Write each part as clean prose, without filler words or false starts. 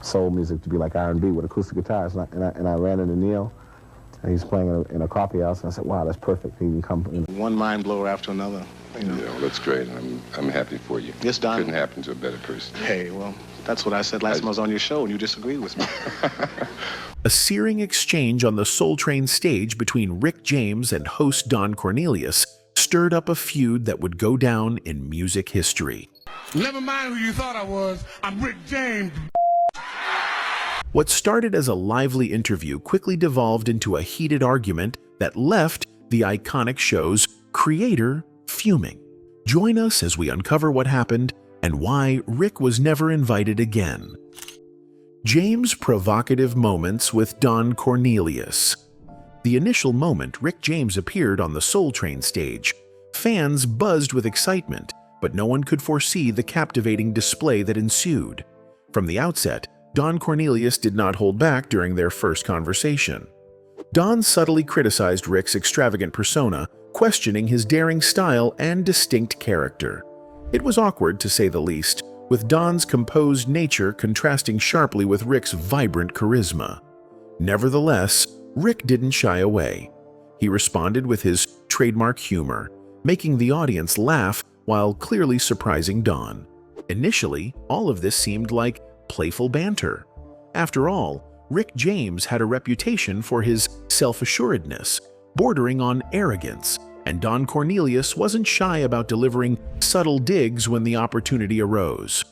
soul music to be like R&B with acoustic guitars. And I ran into Neil, and he's playing in a coffee house, and I said, wow, that's perfect. He can come, you know. One mind blower after another, you know. Yeah, well, that's great, and I'm happy for you. Yes, Don. Couldn't happen to a better person. Hey, well, that's what I said last time I was on your show, and you disagreed with me. A searing exchange on the Soul Train stage between Rick James and host Don Cornelius stirred up a feud that would go down in music history. Never mind who you thought I was. I'm Rick James. What started as a lively interview quickly devolved into a heated argument that left the iconic show's creator fuming. Join us as we uncover what happened and why Rick was never invited again. James' provocative moments with Don Cornelius. The initial moment Rick James appeared on the Soul Train stage, fans buzzed with excitement, but no one could foresee the captivating display that ensued. From the outset, Don Cornelius did not hold back during their first conversation. Don subtly criticized Rick's extravagant persona, questioning his daring style and distinct character. It was awkward, to say the least, with Don's composed nature contrasting sharply with Rick's vibrant charisma. Nevertheless, Rick didn't shy away. He responded with his trademark humor, making the audience laugh while clearly surprising Don. Initially, all of this seemed like playful banter. After all, Rick James had a reputation for his self-assuredness, bordering on arrogance, and Don Cornelius wasn't shy about delivering subtle digs when the opportunity arose.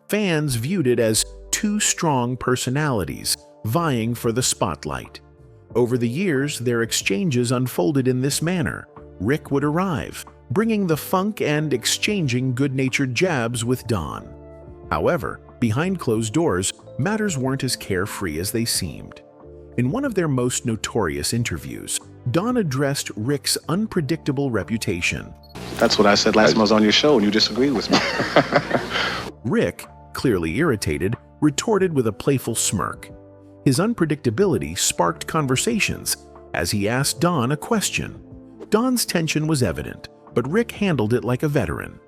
Fans viewed it as two strong personalities vying for the spotlight. Over the years, their exchanges unfolded in this manner. Rick would arrive, bringing the funk and exchanging good-natured jabs with Don. However, behind closed doors, matters weren't as carefree as they seemed. In one of their most notorious interviews, Don addressed Rick's unpredictable reputation. That's what I said last time I was on your show, and you disagreed with me. Rick, clearly irritated, retorted with a playful smirk. His unpredictability sparked conversations as he asked Don a question. Don's tension was evident, but Rick handled it like a veteran.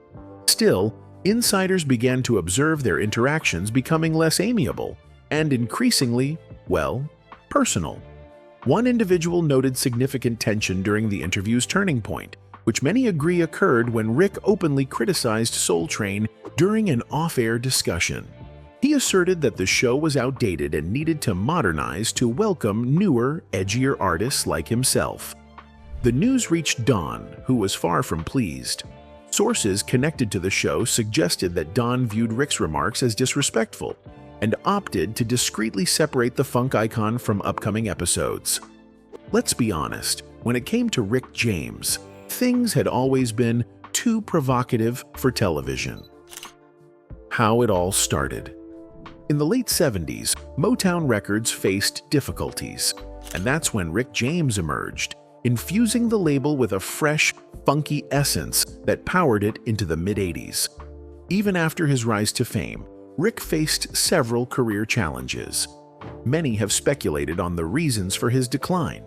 Still, insiders began to observe their interactions becoming less amiable and increasingly, well, personal. One individual noted significant tension during the interview's turning point, which many agree occurred when Rick openly criticized Soul Train during an off-air discussion. He asserted that the show was outdated and needed to modernize to welcome newer, edgier artists like himself. The news reached Don, who was far from pleased. Sources connected to the show suggested that Don viewed Rick's remarks as disrespectful and opted to discreetly separate the funk icon from upcoming episodes. Let's be honest, when it came to Rick James, things had always been too provocative for television. How it all started. In the late 70s, Motown Records faced difficulties, and that's when Rick James emerged, infusing the label with a fresh, funky essence that powered it into the mid-80s. Even after his rise to fame, Rick faced several career challenges. Many have speculated on the reasons for his decline.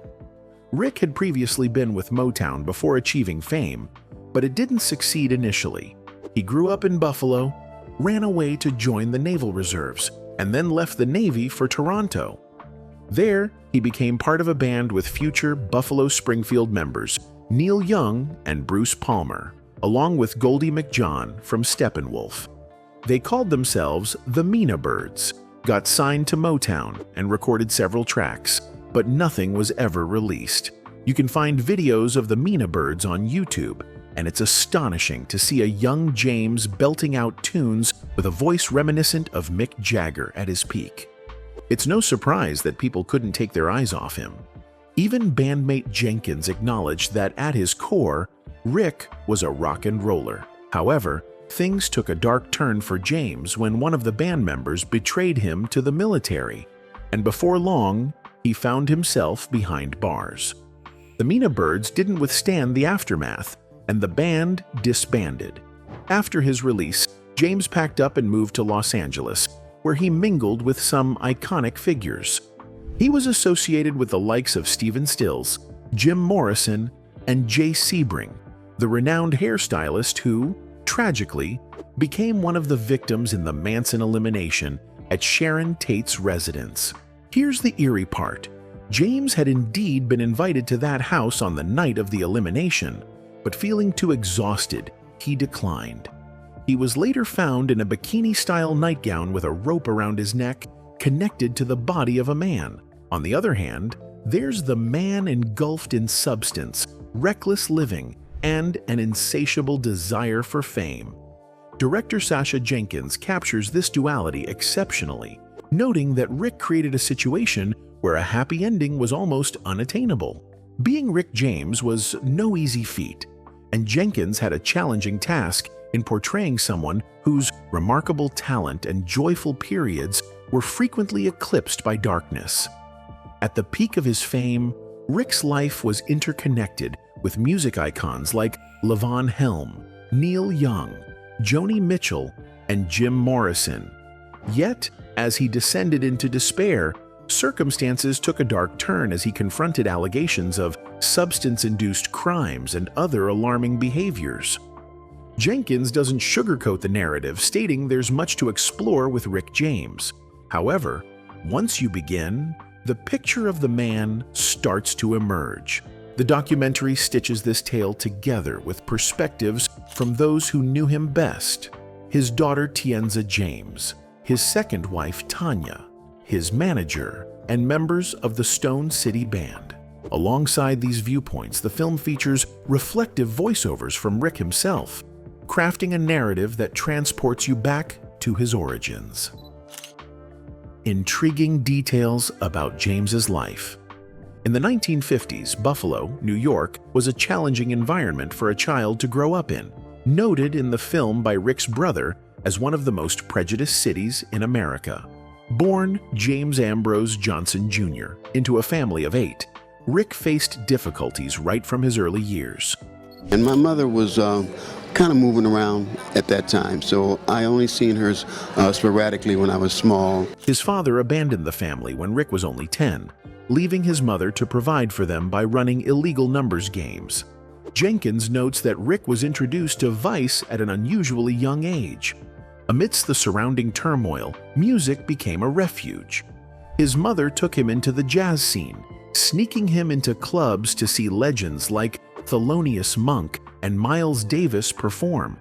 Rick had previously been with Motown before achieving fame, but it didn't succeed initially. He grew up in Buffalo, ran away to join the Naval Reserves, and then left the Navy for Toronto. There, he became part of a band with future Buffalo Springfield members Neil Young and Bruce Palmer, along with Goldie McJohn from Steppenwolf. They called themselves the Mina Birds, got signed to Motown, and recorded several tracks, but nothing was ever released. You can find videos of the Mina Birds on YouTube, and it's astonishing to see a young James belting out tunes with a voice reminiscent of Mick Jagger at his peak. It's no surprise that people couldn't take their eyes off him. Even bandmate Jenkins acknowledged that at his core, Rick was a rock and roller. However, things took a dark turn for James when one of the band members betrayed him to the military, and before long, he found himself behind bars. The Mina Birds didn't withstand the aftermath, and the band disbanded. After his release, James packed up and moved to Los Angeles, where he mingled with some iconic figures. He was associated with the likes of Stephen Stills, Jim Morrison, and Jay Sebring, the renowned hairstylist who, tragically, became one of the victims in the Manson elimination at Sharon Tate's residence. Here's the eerie part. James had indeed been invited to that house on the night of the elimination, but feeling too exhausted, he declined. He was later found in a bikini-style nightgown with a rope around his neck, connected to the body of a man. On the other hand, there's the man engulfed in substance, reckless living, and an insatiable desire for fame. Director Sasha Jenkins captures this duality exceptionally, noting that Rick created a situation where a happy ending was almost unattainable. Being Rick James was no easy feat, and Jenkins had a challenging task in portraying someone whose remarkable talent and joyful periods were frequently eclipsed by darkness. At the peak of his fame, Rick's life was interconnected with music icons like Levon Helm, Neil Young, Joni Mitchell, and Jim Morrison. Yet, as he descended into despair, circumstances took a dark turn as he confronted allegations of substance-induced crimes and other alarming behaviors. Jenkins doesn't sugarcoat the narrative, stating there's much to explore with Rick James. However, once you begin, the picture of the man starts to emerge. The documentary stitches this tale together with perspectives from those who knew him best: his daughter Tienza James, his second wife Tanya, his manager, and members of the Stone City Band. Alongside these viewpoints, the film features reflective voiceovers from Rick himself, crafting a narrative that transports you back to his origins. Intriguing details about James's life. In the 1950s, Buffalo, New York, was a challenging environment for a child to grow up in, noted in the film by Rick's brother as one of the most prejudiced cities in America. Born James Ambrose Johnson Jr. into a family of 8, Rick faced difficulties right from his early years. And my mother was kind of moving around at that time, so I only seen her sporadically when I was small. His father abandoned the family when Rick was only 10, leaving his mother to provide for them by running illegal numbers games. Jenkins notes that Rick was introduced to vice at an unusually young age. Amidst the surrounding turmoil, music became a refuge. His mother took him into the jazz scene, sneaking him into clubs to see legends like Thelonious Monk and Miles Davis perform.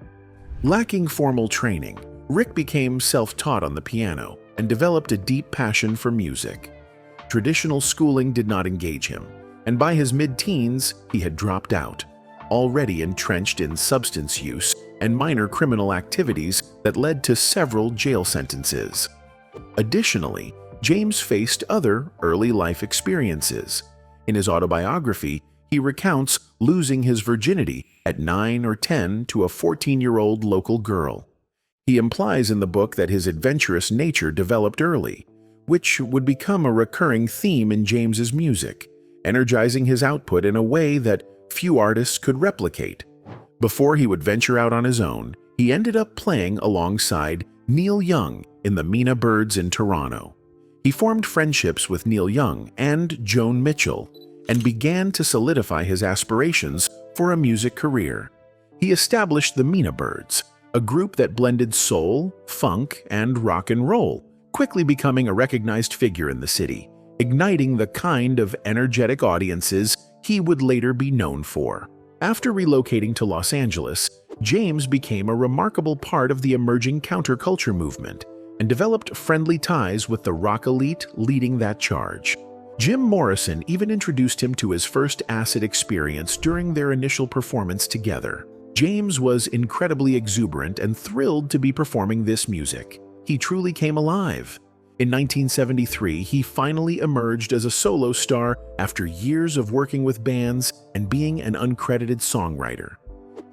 Lacking formal training, Rick became self-taught on the piano and developed a deep passion for music. Traditional schooling did not engage him, and by his mid-teens, he had dropped out, already entrenched in substance use and minor criminal activities that led to several jail sentences. Additionally, James faced other early life experiences. In his autobiography, he recounts losing his virginity at 9 or 10 to a 14-year-old local girl. He implies in the book that his adventurous nature developed early, which would become a recurring theme in James's music, energizing his output in a way that few artists could replicate. Before he would venture out on his own, he ended up playing alongside Neil Young in the Mina Birds in Toronto. He formed friendships with Neil Young and Joan Mitchell and began to solidify his aspirations for a music career. He established the Mina Birds, a group that blended soul, funk, and rock and roll, quickly becoming a recognized figure in the city, igniting the kind of energetic audiences he would later be known for. After relocating to Los Angeles, James became a remarkable part of the emerging counterculture movement and developed friendly ties with the rock elite leading that charge. Jim Morrison even introduced him to his first acid experience during their initial performance together. James was incredibly exuberant and thrilled to be performing this music. He truly came alive. In 1973, he finally emerged as a solo star after years of working with bands and being an uncredited songwriter.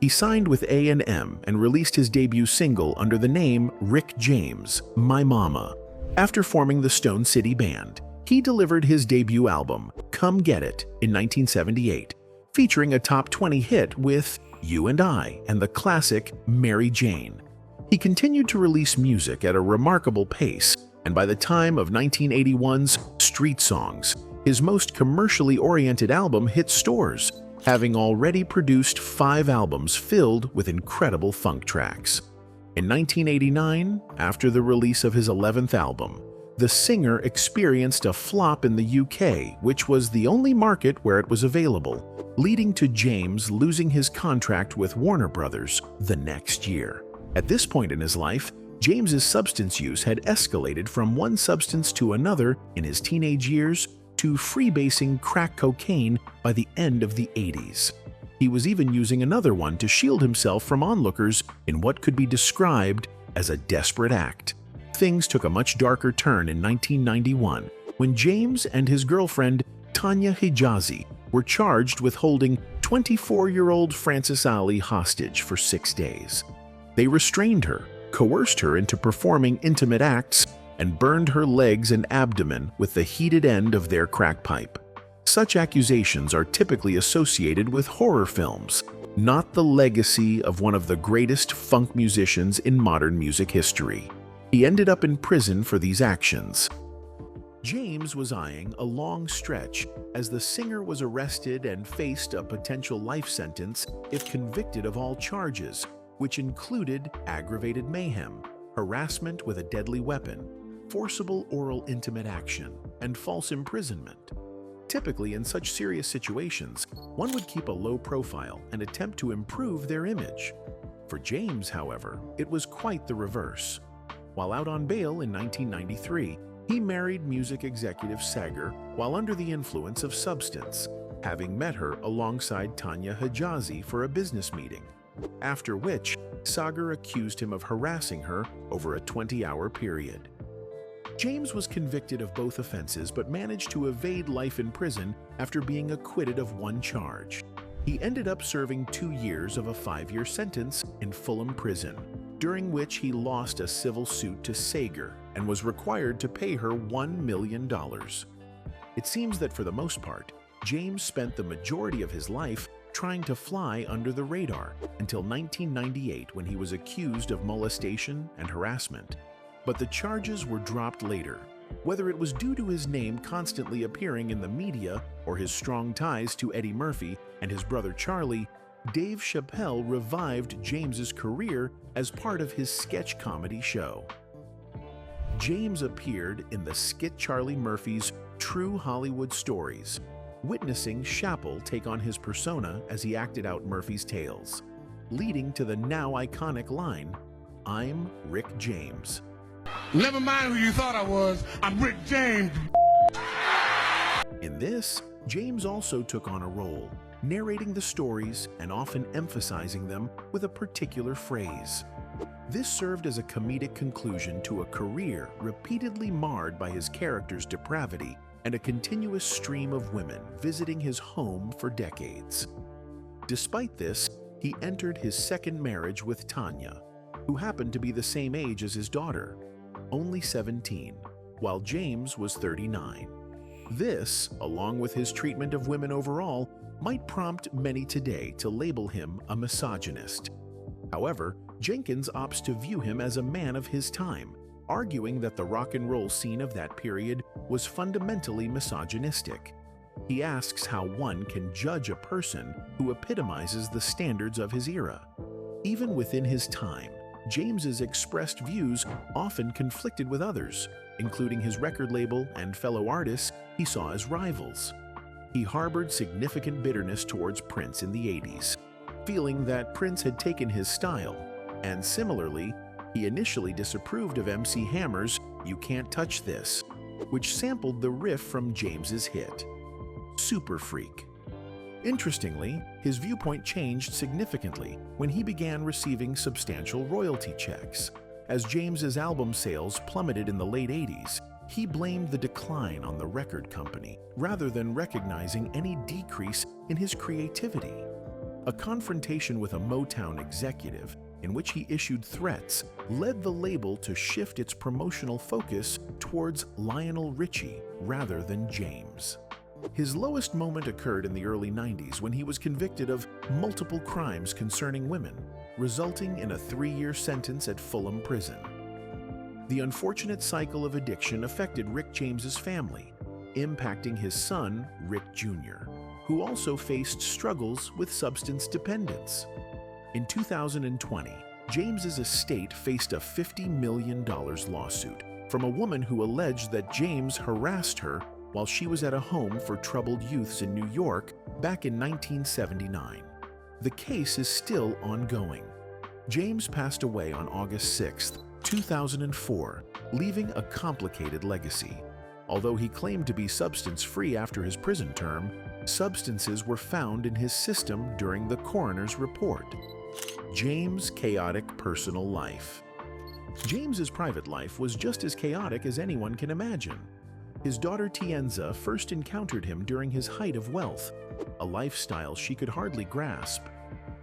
He signed with A&M and released his debut single under the name Rick James, My Mama. After forming the Stone City Band, he delivered his debut album, Come Get It, in 1978, featuring a top 20 hit with You and I and the classic Mary Jane. He continued to release music at a remarkable pace, and by the time of 1981's Street Songs, his most commercially oriented album hit stores, having already produced 5 albums filled with incredible funk tracks. In 1989, after the release of his 11th album, the singer experienced a flop in the UK, which was the only market where it was available, leading to James losing his contract with Warner Brothers the next year. At this point in his life, James's substance use had escalated from one substance to another in his teenage years to freebasing crack cocaine by the end of the 80s. He was even using another one to shield himself from onlookers in what could be described as a desperate act. Things took a much darker turn in 1991 when James and his girlfriend Tanya Hijazi were charged with holding 24-year-old Frances Ali hostage for 6 days. They restrained her, coerced her into performing intimate acts, and burned her legs and abdomen with the heated end of their crack pipe. Such accusations are typically associated with horror films, not the legacy of one of the greatest funk musicians in modern music history. He ended up in prison for these actions. James was eyeing a long stretch as the singer was arrested and faced a potential life sentence if convicted of all charges, which included aggravated mayhem, harassment with a deadly weapon, forcible oral intimate action, and false imprisonment. Typically, in such serious situations, one would keep a low profile and attempt to improve their image. For James, however, it was quite the reverse. While out on bail in 1993, he married music executive Sagar while under the influence of substance, having met her alongside Tanya Hijazi for a business meeting, after which Sagar accused him of harassing her over a 20-hour period. James was convicted of both offenses but managed to evade life in prison after being acquitted of one charge. He ended up serving 2 years of a 5-year sentence in Fulham Prison, during which he lost a civil suit to Sagar and was required to pay her $1 million. It seems that for the most part, James spent the majority of his life trying to fly under the radar until 1998 when he was accused of molestation and harassment. But the charges were dropped later. Whether it was due to his name constantly appearing in the media or his strong ties to Eddie Murphy and his brother Charlie, Dave Chappelle revived James's career as part of his sketch comedy show. James appeared in the skit Charlie Murphy's True Hollywood Stories, witnessing Chappelle take on his persona as he acted out Murphy's tales, leading to the now iconic line, "I'm Rick James." Never mind who you thought I was. I'm Rick James. In this, James also took on a role, narrating the stories and often emphasizing them with a particular phrase. This served as a comedic conclusion to a career repeatedly marred by his character's depravity and a continuous stream of women visiting his home for decades. Despite this, he entered his second marriage with Tanya, who happened to be the same age as his daughter, only 17, while James was 39. This, along with his treatment of women overall, might prompt many today to label him a misogynist. However, Jenkins opts to view him as a man of his time, arguing that the rock and roll scene of that period was fundamentally misogynistic. He asks how one can judge a person who epitomizes the standards of his era. Even within his time, James's expressed views often conflicted with others, including his record label and fellow artists he saw as rivals. He harbored significant bitterness towards Prince in the 80s, feeling that Prince had taken his style, and similarly, he initially disapproved of MC Hammer's "You Can't Touch This," which sampled the riff from James's hit, Super Freak. Interestingly, his viewpoint changed significantly when he began receiving substantial royalty checks. As James's album sales plummeted in the late 80s, he blamed the decline on the record company rather than recognizing any decrease in his creativity. A confrontation with a Motown executive in which he issued threats led the label to shift its promotional focus towards Lionel Richie rather than James. His lowest moment occurred in the early 90s when he was convicted of multiple crimes concerning women, resulting in a 3-year sentence at Fulham Prison. The unfortunate cycle of addiction affected Rick James's family, impacting his son, Rick Jr., who also faced struggles with substance dependence. In 2020, James's estate faced a $50 million lawsuit from a woman who alleged that James harassed her while she was at a home for troubled youths in New York back in 1979. The case is still ongoing. James passed away on August 6, 2004, leaving a complicated legacy. Although he claimed to be substance-free after his prison term, substances were found in his system during the coroner's report. James' chaotic personal life. James's private life was just as chaotic as anyone can imagine. His daughter Tienza first encountered him during his height of wealth, a lifestyle she could hardly grasp.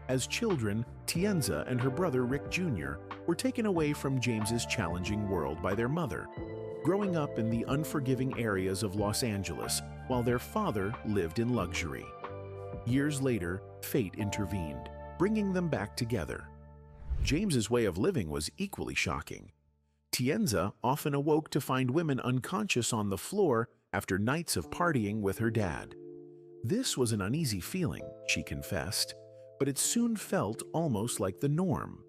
As children, Tienza and her brother Rick Jr. were taken away from James's challenging world by their mother, growing up in the unforgiving areas of Los Angeles while their father lived in luxury. Years later, fate intervened, bringing them back together. James's way of living was equally shocking. Tienza often awoke to find women unconscious on the floor after nights of partying with her dad. This was an uneasy feeling, she confessed, but it soon felt almost like the norm.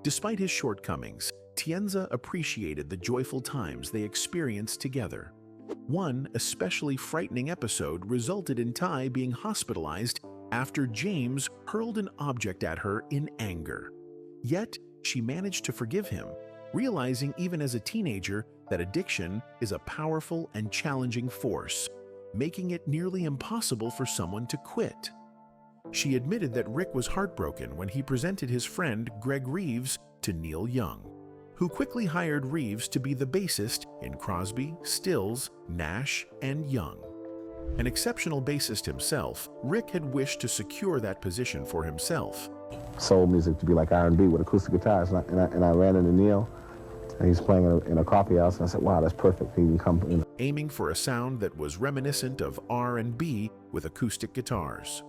Despite his shortcomings, Tienza appreciated the joyful times they experienced together. One especially frightening episode resulted in Ty being hospitalized after James hurled an object at her in anger. Yet, she managed to forgive him, realizing even as a teenager that addiction is a powerful and challenging force, making it nearly impossible for someone to quit. She admitted that Rick was heartbroken when he presented his friend Greg Reeves to Neil Young, who quickly hired Reeves to be the bassist in Crosby, Stills, Nash, and Young. An exceptional bassist himself, Rick had wished to secure that position for himself. Soul music to be like R&B with acoustic guitars, and I ran into Neil, and he's playing in a coffee house, and I said, wow, that's perfect. He can come, you know. Aiming for a sound that was reminiscent of R&B with acoustic guitars.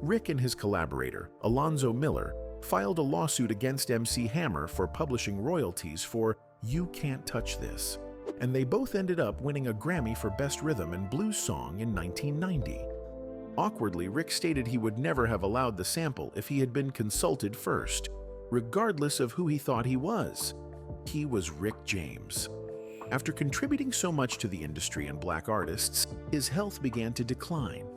Rick and his collaborator, Alonzo Miller, filed a lawsuit against MC Hammer for publishing royalties for You Can't Touch This, and they both ended up winning a Grammy for Best Rhythm and Blues Song in 1990. Awkwardly, Rick stated he would never have allowed the sample if he had been consulted first, regardless of who he thought he was. He was Rick James. After contributing so much to the industry and black artists, his health began to decline.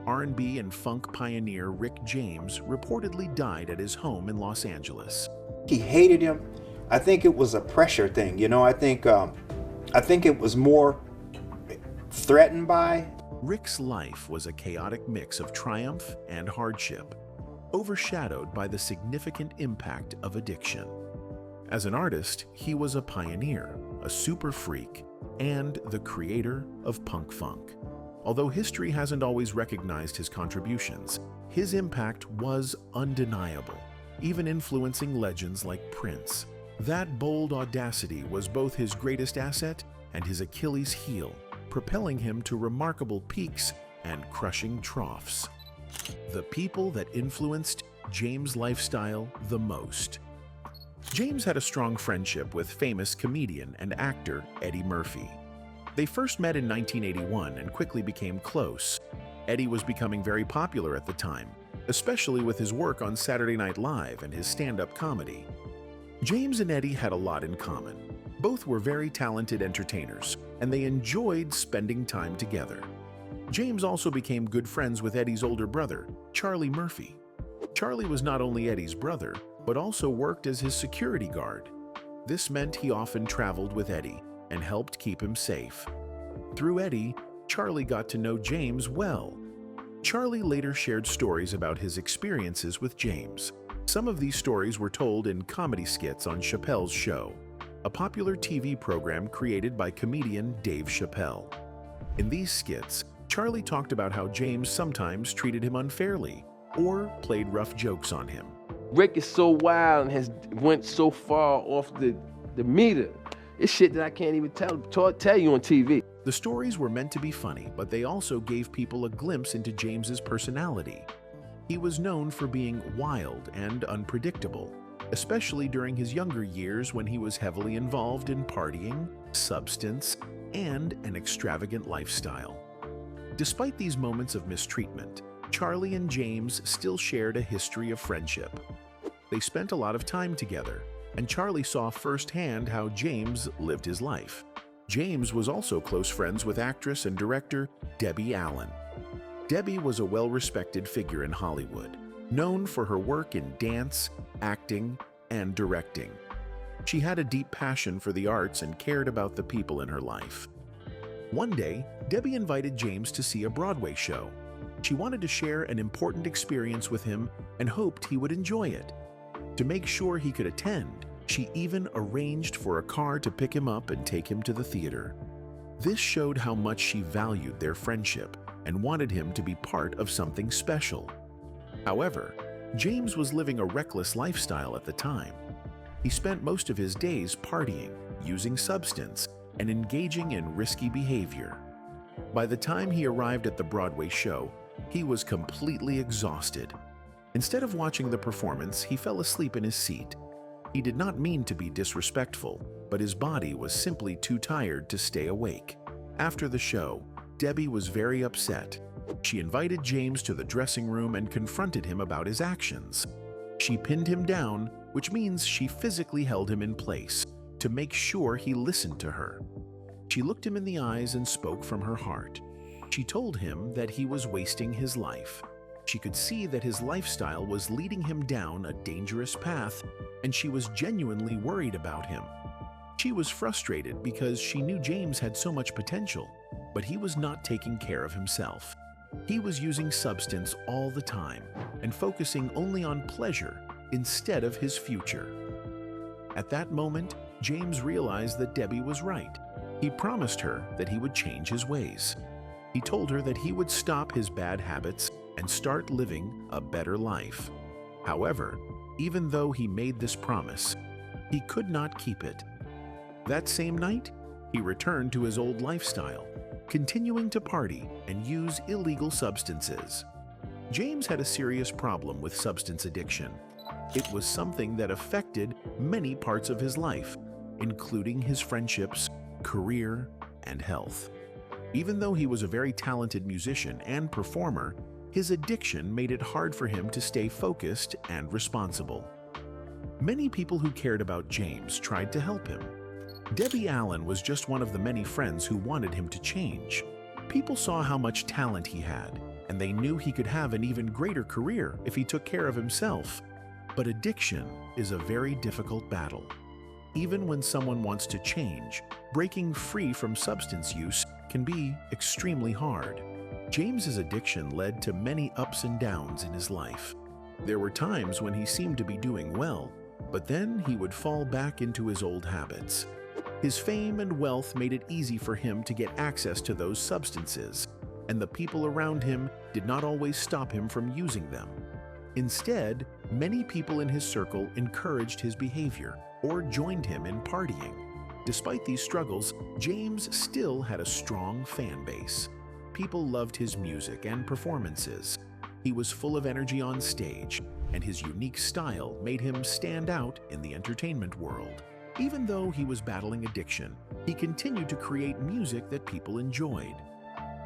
R&B and funk pioneer Rick James reportedly died at his home in Los Angeles. He hated him. I think it was a pressure thing, you know. I think it was more threatened by. Rick's life was a chaotic mix of triumph and hardship, overshadowed by the significant impact of addiction. As an artist, he was a pioneer, a super freak, and the creator of punk funk. Although history hasn't always recognized his contributions, his impact was undeniable, even influencing legends like Prince. That bold audacity was both his greatest asset and his Achilles heel, propelling him to remarkable peaks and crushing troughs. The people that influenced James' lifestyle the most. James had a strong friendship with famous comedian and actor Eddie Murphy. They first met in 1981 and quickly became close. Eddie was becoming very popular at the time, especially with his work on Saturday Night Live and his stand-up comedy. James and Eddie had a lot in common. Both were very talented entertainers, and they enjoyed spending time together. James also became good friends with Eddie's older brother, Charlie Murphy. Charlie was not only Eddie's brother, but also worked as his security guard. This meant he often traveled with Eddie and helped keep him safe. Through Eddie, Charlie got to know James well. Charlie later shared stories about his experiences with James. Some of these stories were told in comedy skits on Chappelle's Show, a popular TV program created by comedian Dave Chappelle. In these skits, Charlie talked about how James sometimes treated him unfairly or played rough jokes on him. Rick is so wild and has went so far off the meter. It's shit that I can't even tell you on TV. The stories were meant to be funny, but they also gave people a glimpse into James's personality. He was known for being wild and unpredictable, especially during his younger years when he was heavily involved in partying, substance, and an extravagant lifestyle. Despite these moments of mistreatment, Charlie and James still shared a history of friendship. They spent a lot of time together, and Charlie saw firsthand how James lived his life. James was also close friends with actress and director Debbie Allen. Debbie was a well-respected figure in Hollywood, known for her work in dance, acting, and directing. She had a deep passion for the arts and cared about the people in her life. One day, Debbie invited James to see a Broadway show. She wanted to share an important experience with him and hoped he would enjoy it. To make sure he could attend, she even arranged for a car to pick him up and take him to the theater. This showed how much she valued their friendship and wanted him to be part of something special. However, James was living a reckless lifestyle at the time. He spent most of his days partying, using substance, and engaging in risky behavior. By the time he arrived at the Broadway show, he was completely exhausted. Instead of watching the performance, he fell asleep in his seat. He did not mean to be disrespectful, but his body was simply too tired to stay awake. After the show, Debbie was very upset. She invited James to the dressing room and confronted him about his actions. She pinned him down, which means she physically held him in place to make sure he listened to her. She looked him in the eyes and spoke from her heart. She told him that he was wasting his life. She could see that his lifestyle was leading him down a dangerous path, and she was genuinely worried about him. She was frustrated because she knew James had so much potential, but he was not taking care of himself. He was using substance all the time and focusing only on pleasure instead of his future. At that moment, James realized that Debbie was right. He promised her that he would change his ways. He told her that he would stop his bad habits and start living a better life. However, even though he made this promise, he could not keep it. That same night, he returned to his old lifestyle, continuing to party and use illegal substances. James had a serious problem with substance addiction. It was something that affected many parts of his life, including his friendships, career, and health. Even though he was a very talented musician and performer, his addiction made it hard for him to stay focused and responsible. Many people who cared about James tried to help him. Debbie Allen was just one of the many friends who wanted him to change. People saw how much talent he had, and they knew he could have an even greater career if he took care of himself. But addiction is a very difficult battle. Even when someone wants to change, breaking free from substance use can be extremely hard. James's addiction led to many ups and downs in his life. There were times when he seemed to be doing well, but then he would fall back into his old habits. His fame and wealth made it easy for him to get access to those substances, and the people around him did not always stop him from using them. Instead, many people in his circle encouraged his behavior or joined him in partying. Despite these struggles, James still had a strong fan base. People loved his music and performances. He was full of energy on stage, and his unique style made him stand out in the entertainment world. Even though he was battling addiction, he continued to create music that people enjoyed.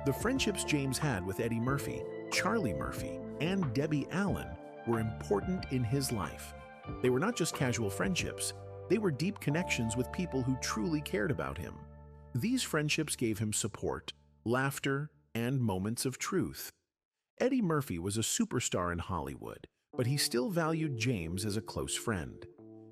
The friendships James had with Eddie Murphy, Charlie Murphy, and Debbie Allen were important in his life. They were not just casual friendships, they were deep connections with people who truly cared about him. These friendships gave him support, laughter, and moments of truth. Eddie Murphy was a superstar in Hollywood, but he still valued James as a close friend.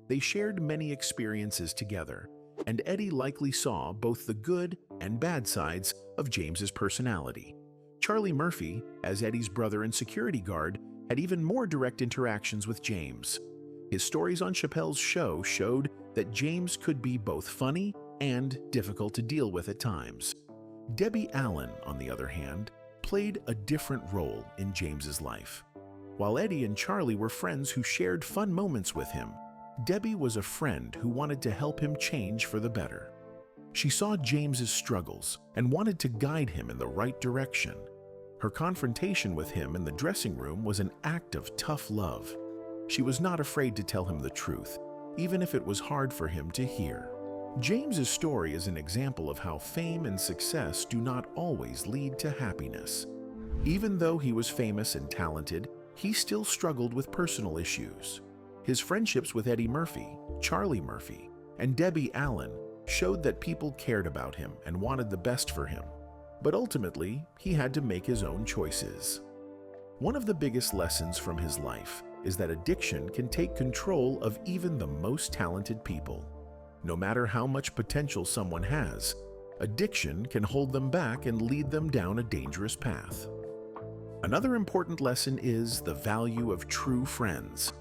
They shared many experiences together, and Eddie likely saw both the good and bad sides of James's personality. Charlie Murphy, as Eddie's brother and security guard, had even more direct interactions with James. His stories on Chappelle's show showed that James could be both funny and difficult to deal with at times. Debbie Allen, on the other hand, played a different role in James's life. While Eddie and Charlie were friends who shared fun moments with him, Debbie was a friend who wanted to help him change for the better. She saw James's struggles and wanted to guide him in the right direction. Her confrontation with him in the dressing room was an act of tough love. She was not afraid to tell him the truth, even if it was hard for him to hear. James's story is an example of how fame and success do not always lead to happiness. Even though he was famous and talented, he still struggled with personal issues. His friendships with Eddie Murphy, Charlie Murphy, and Debbie Allen showed that people cared about him and wanted the best for him. But ultimately, he had to make his own choices. One of the biggest lessons from his life is that addiction can take control of even the most talented people. No matter how much potential someone has, addiction can hold them back and lead them down a dangerous path. Another important lesson is the value of true friends.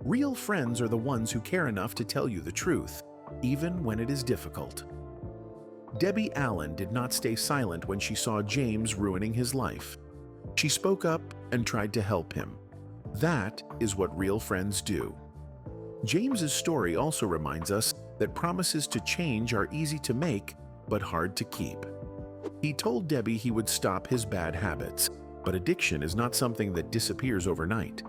Real friends are the ones who care enough to tell you the truth, even when it is difficult. Debbie Allen did not stay silent when she saw James ruining his life. She spoke up and tried to help him. That is what real friends do. James's story also reminds us that promises to change are easy to make, but hard to keep. He told Debbie he would stop his bad habits, but addiction is not something that disappears overnight.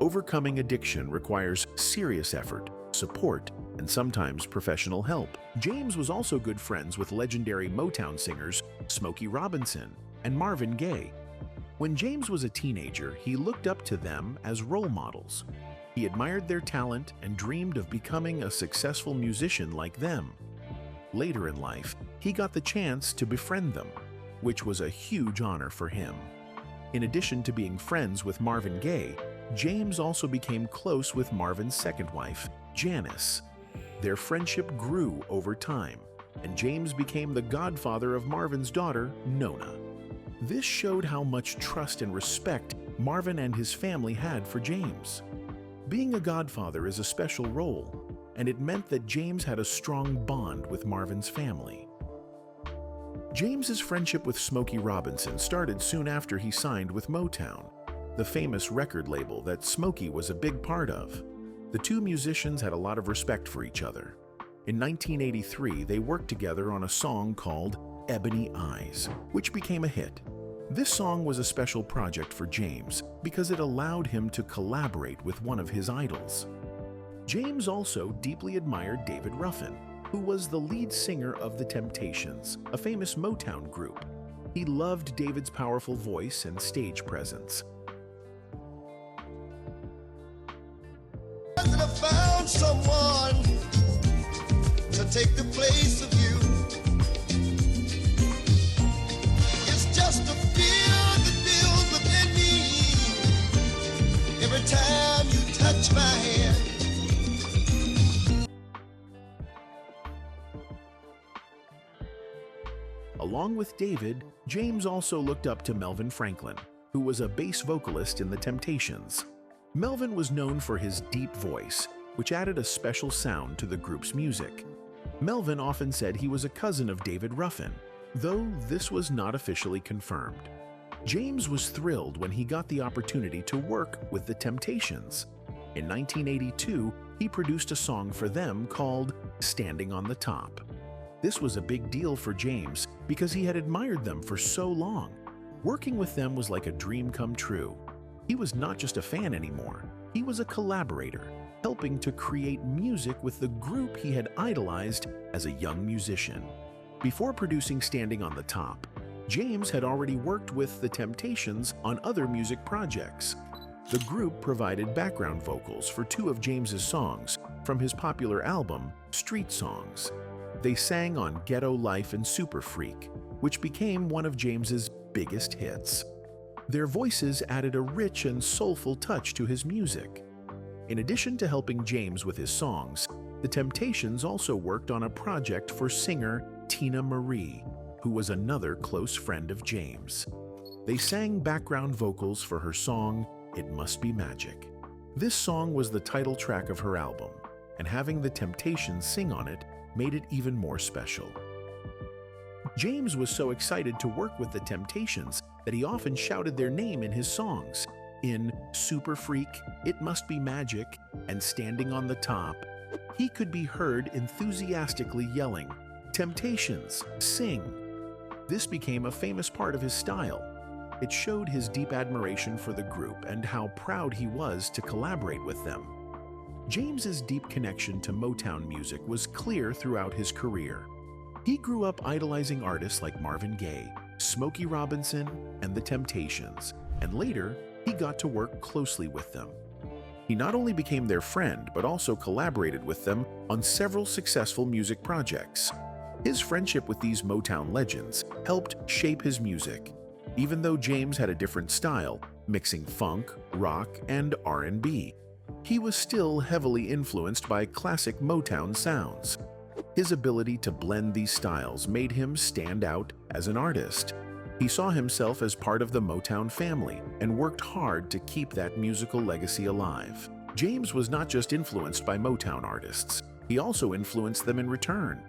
Overcoming addiction requires serious effort, support, and sometimes professional help. James was also good friends with legendary Motown singers Smokey Robinson and Marvin Gaye. When James was a teenager, he looked up to them as role models. He admired their talent and dreamed of becoming a successful musician like them. Later in life, he got the chance to befriend them, which was a huge honor for him. In addition to being friends with Marvin Gaye, James also became close with Marvin's second wife, Janice. Their friendship grew over time, and James became the godfather of Marvin's daughter, Nona. This showed how much trust and respect Marvin and his family had for James. Being a godfather is a special role, and it meant that James had a strong bond with Marvin's family. James's friendship with Smokey Robinson started soon after he signed with Motown, the famous record label that Smokey was a big part of. The two musicians had a lot of respect for each other. In 1983, they worked together on a song called Ebony Eyes, which became a hit. This song was a special project for James because it allowed him to collaborate with one of his idols. James also deeply admired David Ruffin, who was the lead singer of The Temptations, a famous Motown group. He loved David's powerful voice and stage presence. I found someone to take the place of you. It's just a fear that builds within me every time you touch my hand. Along with David, James also looked up to Melvin Franklin, who was a bass vocalist in The Temptations. Melvin was known for his deep voice, which added a special sound to the group's music. Melvin often said he was a cousin of David Ruffin, though this was not officially confirmed. James was thrilled when he got the opportunity to work with The Temptations. In 1982, he produced a song for them called Standing on the Top. This was a big deal for James because he had admired them for so long. Working with them was like a dream come true. He was not just a fan anymore, he was a collaborator, helping to create music with the group he had idolized as a young musician. Before producing Standing on the Top, James had already worked with The Temptations on other music projects. The group provided background vocals for two of James's songs from his popular album, Street Songs. They sang on Ghetto Life and Super Freak, which became one of James's biggest hits. Their voices added a rich and soulful touch to his music. In addition to helping James with his songs, The Temptations also worked on a project for singer Tina Marie, who was another close friend of James. They sang background vocals for her song, It Must Be Magic. This song was the title track of her album, and having The Temptations sing on it made it even more special. James was so excited to work with The Temptations that he often shouted their name in his songs. In Super Freak, It Must Be Magic, and Standing on the Top, he could be heard enthusiastically yelling, "Temptations, sing!" This became a famous part of his style. It showed his deep admiration for the group and how proud he was to collaborate with them. James's deep connection to Motown music was clear throughout his career. He grew up idolizing artists like Marvin Gaye, Smokey Robinson, and The Temptations, and later he got to work closely with them. He not only became their friend, but also collaborated with them on several successful music projects. His friendship with these Motown legends helped shape his music. Even though James had a different style, mixing funk, rock, and R&B, he was still heavily influenced by classic Motown sounds. His ability to blend these styles made him stand out as an artist. He saw himself as part of the Motown family and worked hard to keep that musical legacy alive. James was not just influenced by Motown artists, he also influenced them in return.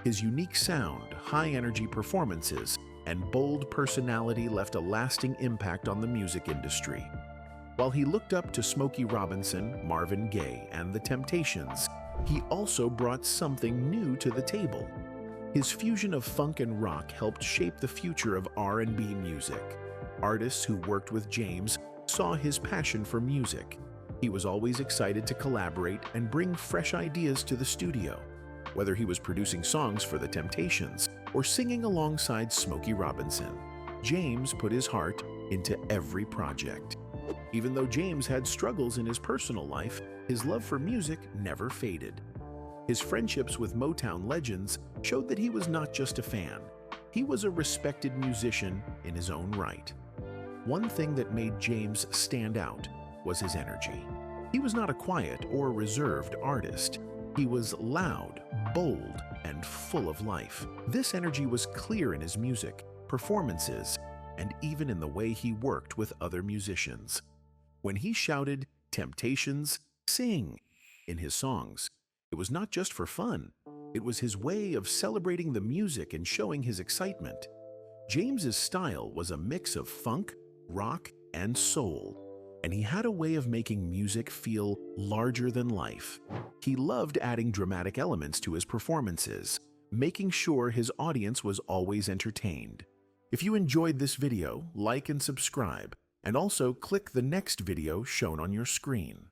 His unique sound, high-energy performances, and bold personality left a lasting impact on the music industry. While he looked up to Smokey Robinson, Marvin Gaye, and The Temptations, he also brought something new to the table. His fusion of funk and rock helped shape the future of R&B music. Artists who worked with James saw his passion for music. He was always excited to collaborate and bring fresh ideas to the studio. Whether he was producing songs for The Temptations or singing alongside Smokey Robinson, James put his heart into every project. Even though James had struggles in his personal life, his love for music never faded. His friendships with Motown legends showed that he was not just a fan. He was a respected musician in his own right. One thing that made James stand out was his energy. He was not a quiet or reserved artist. He was loud, bold, and full of life. This energy was clear in his music, performances, and even in the way he worked with other musicians. When he shouted, "Temptations, sing!" in his songs, it was not just for fun. It was his way of celebrating the music and showing his excitement. James's style was a mix of funk, rock, and soul, and he had a way of making music feel larger than life. He loved adding dramatic elements to his performances, making sure his audience was always entertained. If you enjoyed this video, like and subscribe, and also click the next video shown on your screen.